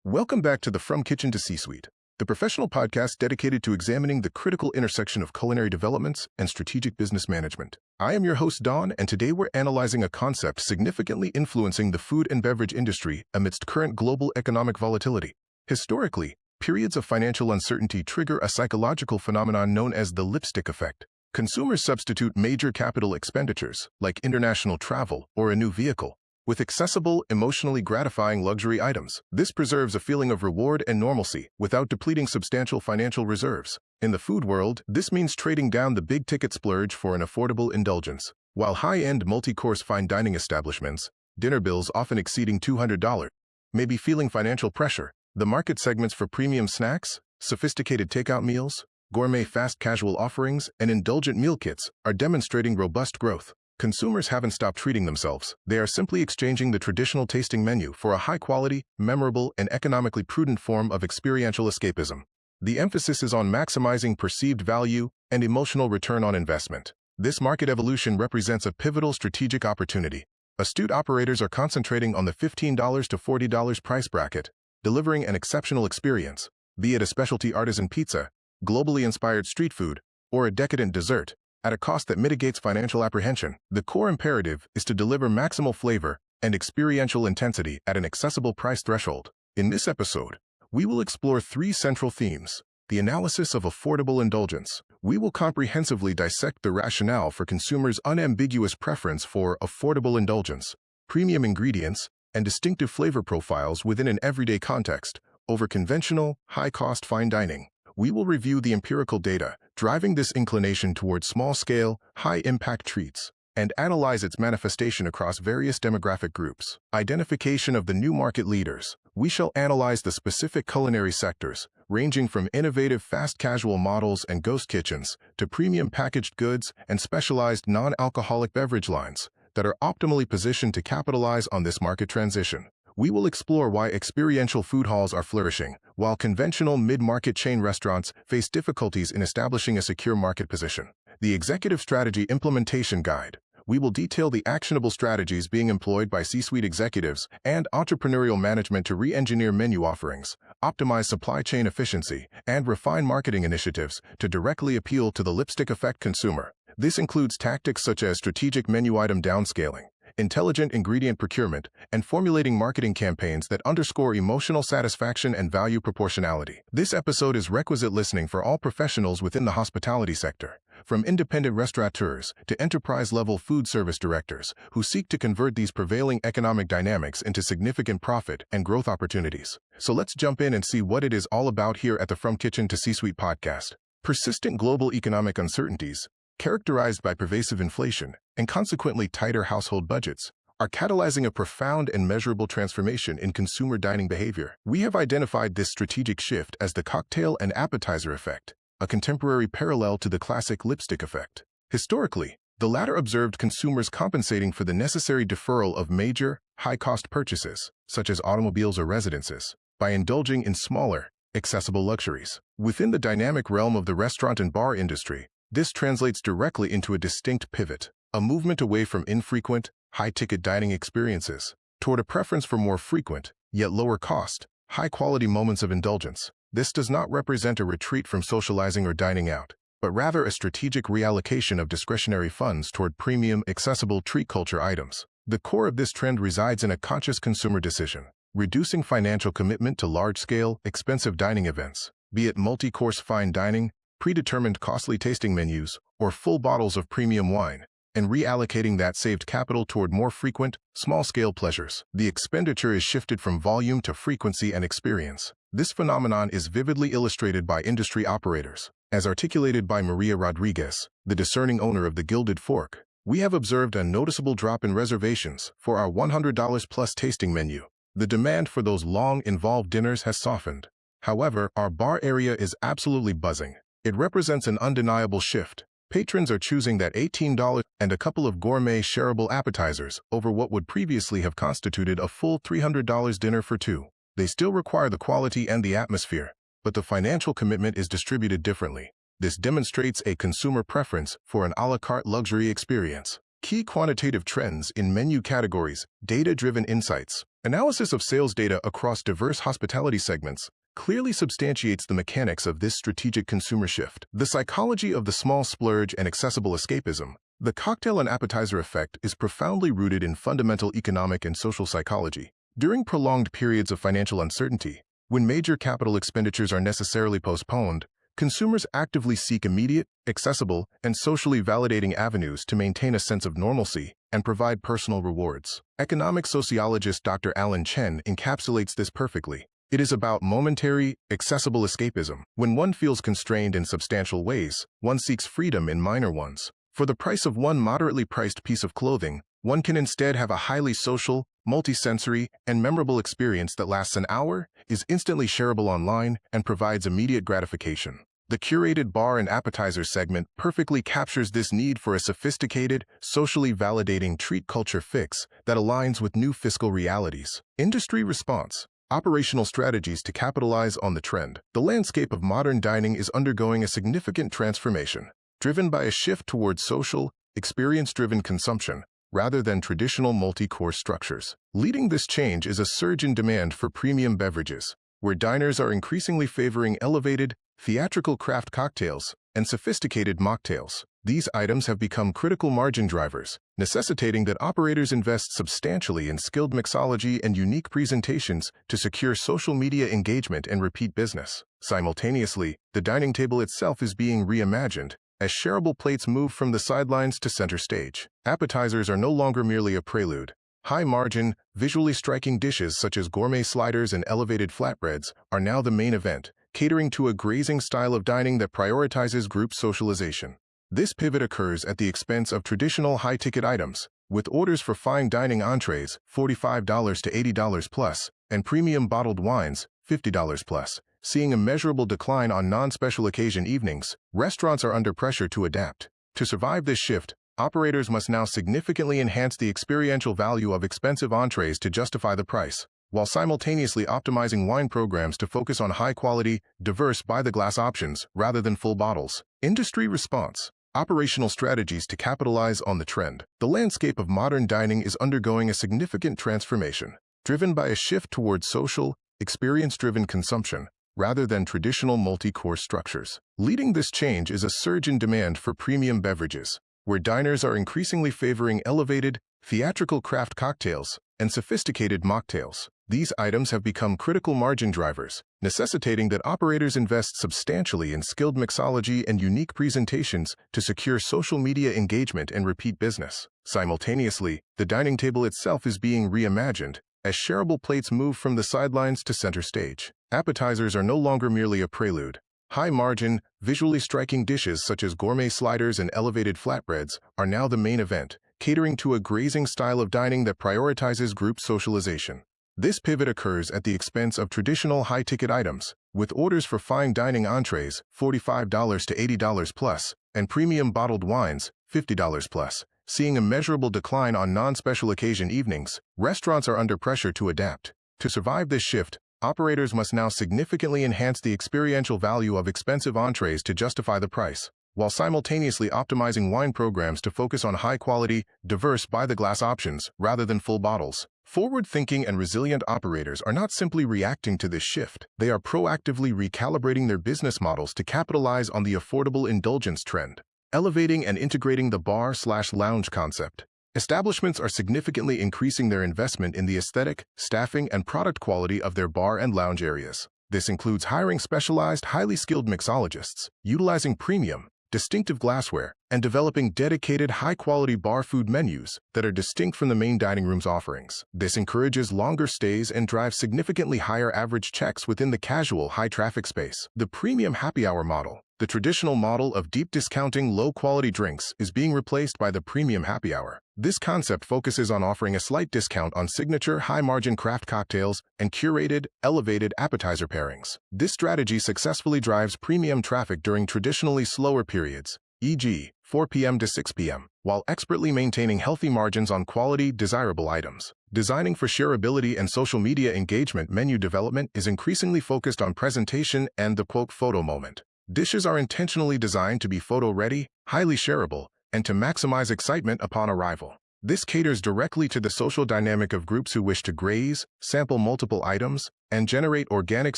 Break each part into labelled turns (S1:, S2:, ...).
S1: Welcome back to the From Kitchen to C-Suite, the professional podcast dedicated to examining the critical intersection of culinary developments and strategic business management. I am your host, Don, and today we're analyzing a concept significantly influencing the food and beverage industry amidst current global economic volatility. Historically, periods of financial uncertainty trigger a psychological phenomenon known as the lipstick effect. Consumers substitute major capital expenditures, like international travel or a new vehicle, with accessible, emotionally gratifying luxury items. This preserves a feeling of reward and normalcy without depleting substantial financial reserves. In the food world, this means trading down the big-ticket splurge for an affordable indulgence. While high-end multi-course fine dining establishments, dinner bills often exceeding $200, may be feeling financial pressure, the market segments for premium snacks, sophisticated takeout meals, gourmet fast casual offerings, and indulgent meal kits are demonstrating robust growth. Consumers haven't stopped treating themselves. They are simply exchanging the traditional tasting menu for a high-quality, memorable, and economically prudent form of experiential escapism. The emphasis is on maximizing perceived value and emotional return on investment. This market evolution represents a pivotal strategic opportunity. Astute operators are concentrating on the $15 to $40 price bracket, delivering an exceptional experience, be it a specialty artisan pizza, globally inspired street food, or a decadent dessert, at a cost that mitigates financial apprehension. The core imperative is to deliver maximal flavor and experiential intensity at an accessible price threshold. In this episode, we will explore three central themes. The analysis of affordable indulgence. We will comprehensively dissect the rationale for consumers' unambiguous preference for affordable indulgence, premium ingredients, and distinctive flavor profiles within an everyday context, over conventional, high-cost fine dining. We will review the empirical data driving this inclination towards small-scale, high-impact treats, and analyze its manifestation across various demographic groups. Identification of the new market leaders. We shall analyze the specific culinary sectors, ranging from innovative fast casual models and ghost kitchens to premium packaged goods and specialized non-alcoholic beverage lines that are optimally positioned to capitalize on this market transition. We will explore why experiential food halls are flourishing, while conventional mid-market chain restaurants face difficulties in establishing a secure market position. The Executive Strategy Implementation Guide. We will detail the actionable strategies being employed by C-suite executives and entrepreneurial management to re-engineer menu offerings, optimize supply chain efficiency, and refine marketing initiatives to directly appeal to the lipstick effect consumer. This includes tactics such as strategic menu item downscaling, intelligent ingredient procurement, and formulating marketing campaigns that underscore emotional satisfaction and value proportionality. This episode is requisite listening for all professionals within the hospitality sector, from independent restaurateurs to enterprise-level food service directors who seek to convert these prevailing economic dynamics into significant profit and growth opportunities. So let's jump in and see what it is all about here at the From Kitchen to C-Suite podcast. Persistent global economic uncertainties, characterized by pervasive inflation and consequently tighter household budgets, are catalyzing a profound and measurable transformation in consumer dining behavior. We have identified this strategic shift as the cocktail and appetizer effect, a contemporary parallel to the classic lipstick effect. Historically, the latter observed consumers compensating for the necessary deferral of major, high-cost purchases, such as automobiles or residences, by indulging in smaller, accessible luxuries. Within the dynamic realm of the restaurant and bar industry, this translates directly into a distinct pivot, a movement away from infrequent, high-ticket dining experiences toward a preference for more frequent, yet lower-cost, high-quality moments of indulgence. This does not represent a retreat from socializing or dining out, but rather a strategic reallocation of discretionary funds toward premium, accessible treat culture items. The core of this trend resides in a conscious consumer decision, reducing financial commitment to large-scale, expensive dining events, be it multi-course fine dining, predetermined costly tasting menus, or full bottles of premium wine, and reallocating that saved capital toward more frequent, small-scale pleasures. The expenditure is shifted from volume to frequency and experience. This phenomenon is vividly illustrated by industry operators. As articulated by Maria Rodriguez, the discerning owner of the Gilded Fork, we have observed a noticeable drop in reservations for our $100+ tasting menu. The demand for those long, involved dinners has softened. However, our bar area is absolutely buzzing. It represents an undeniable shift. Patrons are choosing that $18 and a couple of gourmet shareable appetizers over what would previously have constituted a full $300 dinner for two. They still require the quality and the atmosphere, but the financial commitment is distributed differently. This demonstrates a consumer preference for an a la carte luxury experience. Key quantitative trends in menu categories, data-driven insights. Analysis of sales data across diverse hospitality segments clearly substantiates the mechanics of this strategic consumer shift. The psychology of the small splurge and accessible escapism, the cocktail and appetizer effect, is profoundly rooted in fundamental economic and social psychology. During prolonged periods of financial uncertainty, when major capital expenditures are necessarily postponed, consumers actively seek immediate, accessible, and socially validating avenues to maintain a sense of normalcy and provide personal rewards. Economic sociologist Dr. Alan Chen encapsulates this perfectly. It is about momentary, accessible escapism. When one feels constrained in substantial ways, one seeks freedom in minor ones. For the price of one moderately priced piece of clothing, one can instead have a highly social, multisensory, and memorable experience that lasts an hour, is instantly shareable online, and provides immediate gratification. The curated bar and appetizer segment perfectly captures this need for a sophisticated, socially validating treat culture fix that aligns with new fiscal realities. Industry response. Operational strategies to capitalize on the trend. The landscape of modern dining is undergoing a significant transformation, driven by a shift towards social, experience-driven consumption, rather than traditional multi-course structures. Leading this change is a surge in demand for premium beverages, where diners are increasingly favoring elevated, theatrical craft cocktails and sophisticated mocktails. These items have become critical margin drivers, necessitating that operators invest substantially in skilled mixology and unique presentations to secure social media engagement and repeat business. Simultaneously, the dining table itself is being reimagined, as shareable plates move from the sidelines to center stage. Appetizers are no longer merely a prelude. High-margin, visually striking dishes such as gourmet sliders and elevated flatbreads are now the main event, catering to a grazing style of dining that prioritizes group socialization. This pivot occurs at the expense of traditional high-ticket items, with orders for fine dining entrees $45 to $80 plus, and premium bottled wines $50 plus. Seeing a measurable decline on non-special occasion evenings, restaurants are under pressure to adapt. To survive this shift, operators must now significantly enhance the experiential value of expensive entrees to justify the price, while simultaneously optimizing wine programs to focus on high-quality, diverse by-the-glass options rather than full bottles. Industry response. Operational strategies to capitalize on the trend. The landscape of modern dining is undergoing a significant transformation, driven by a shift towards social, experience-driven consumption, rather than traditional multi-course structures. Leading this change is a surge in demand for premium beverages, where diners are increasingly favoring elevated, theatrical craft cocktails and sophisticated mocktails. These items have become critical margin drivers, necessitating that operators invest substantially in skilled mixology and unique presentations to secure social media engagement and repeat business. Simultaneously, the dining table itself is being reimagined, as shareable plates move from the sidelines to center stage. Appetizers are no longer merely a prelude. High-margin, visually striking dishes such as gourmet sliders and elevated flatbreads are now the main event, catering to a grazing style of dining that prioritizes group socialization. This pivot occurs at the expense of traditional high-ticket items, with orders for fine dining entrees $45 to $80 plus, and premium bottled wines $50 plus. Seeing a measurable decline on non-special occasion evenings, restaurants are under pressure to adapt. To survive this shift, operators must now significantly enhance the experiential value of expensive entrees to justify the price, while simultaneously optimizing wine programs to focus on high-quality, diverse by-the-glass options rather than full bottles. Forward-thinking and resilient operators are not simply reacting to this shift. They are proactively recalibrating their business models to capitalize on the affordable indulgence trend, elevating and integrating the bar/lounge concept. Establishments are significantly increasing their investment in the aesthetic, staffing, and product quality of their bar and lounge areas. This includes hiring specialized, highly skilled mixologists, utilizing premium, distinctive glassware, and developing dedicated high-quality bar food menus that are distinct from the main dining room's offerings. This encourages longer stays and drives significantly higher average checks within the casual, high-traffic space. The premium happy hour model. The traditional model of deep discounting low-quality drinks is being replaced by the premium happy hour. This concept focuses on offering a slight discount on signature high-margin craft cocktails and curated, elevated appetizer pairings. This strategy successfully drives premium traffic during traditionally slower periods, e.g., 4 p.m. to 6 p.m., while expertly maintaining healthy margins on quality, desirable items. Designing for shareability and social media engagement, menu development is increasingly focused on presentation and the quote photo moment. Dishes are intentionally designed to be photo-ready, highly shareable, and to maximize excitement upon arrival. This caters directly to the social dynamic of groups who wish to graze, sample multiple items, and generate organic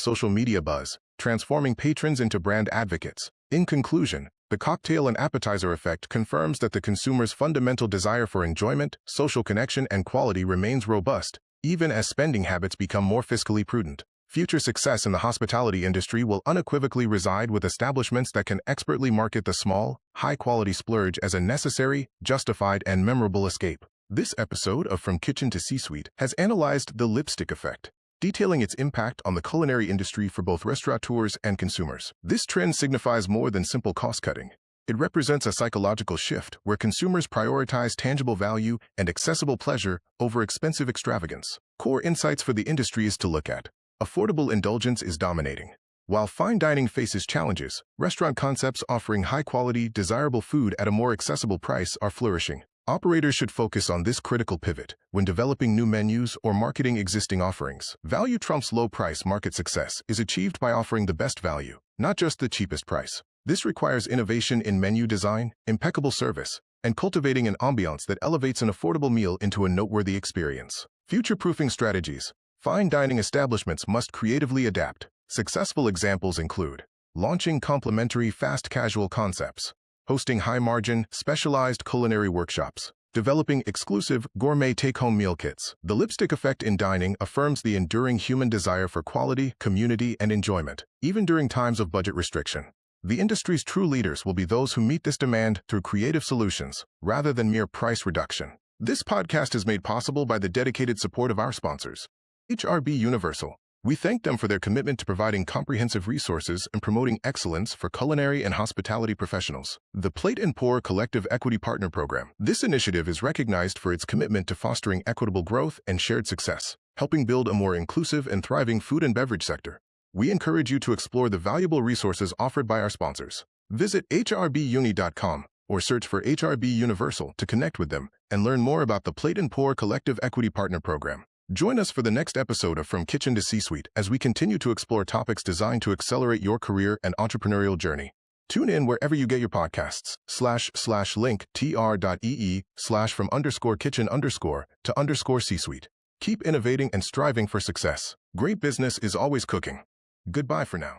S1: social media buzz, transforming patrons into brand advocates. In conclusion, the cocktail and appetizer effect confirms that the consumer's fundamental desire for enjoyment, social connection, and quality remains robust, even as spending habits become more fiscally prudent. Future success in the hospitality industry will unequivocally reside with establishments that can expertly market the small, high-quality splurge as a necessary, justified, and memorable escape. This episode of From Kitchen to C-Suite has analyzed the lipstick effect, detailing its impact on the culinary industry for both restaurateurs and consumers. This trend signifies more than simple cost-cutting. It represents a psychological shift where consumers prioritize tangible value and accessible pleasure over expensive extravagance. Core insights for the industry is to look at. Affordable indulgence is dominating. While fine dining faces challenges, restaurant concepts offering high-quality, desirable food at a more accessible price are flourishing. Operators should focus on this critical pivot when developing new menus or marketing existing offerings. Value trumps low price. Market success is achieved by offering the best value, not just the cheapest price. This requires innovation in menu design, impeccable service, and cultivating an ambiance that elevates an affordable meal into a noteworthy experience. Future-proofing strategies. Fine dining establishments must creatively adapt. Successful examples include launching complementary fast casual concepts, hosting high-margin, specialized culinary workshops, developing exclusive gourmet take-home meal kits. The lipstick effect in dining affirms the enduring human desire for quality, community, and enjoyment, even during times of budget restriction. The industry's true leaders will be those who meet this demand through creative solutions, rather than mere price reduction. This podcast is made possible by the dedicated support of our sponsors, HRB Universal. We thank them for their commitment to providing comprehensive resources and promoting excellence for culinary and hospitality professionals. The Plate and Pour Collective Equity Partner Program. This initiative is recognized for its commitment to fostering equitable growth and shared success, helping build a more inclusive and thriving food and beverage sector. We encourage you to explore the valuable resources offered by our sponsors. Visit hrbuni.com or search for HRB Universal to connect with them and learn more about the Plate and Pour Collective Equity Partner Program. Join us for the next episode of From Kitchen to C-Suite as we continue to explore topics designed to accelerate your career and entrepreneurial journey. Tune in wherever you get your podcasts, /link tr.ee/from_kitchen_to_C-Suite. Keep innovating and striving for success. Great business is always cooking. Goodbye for now.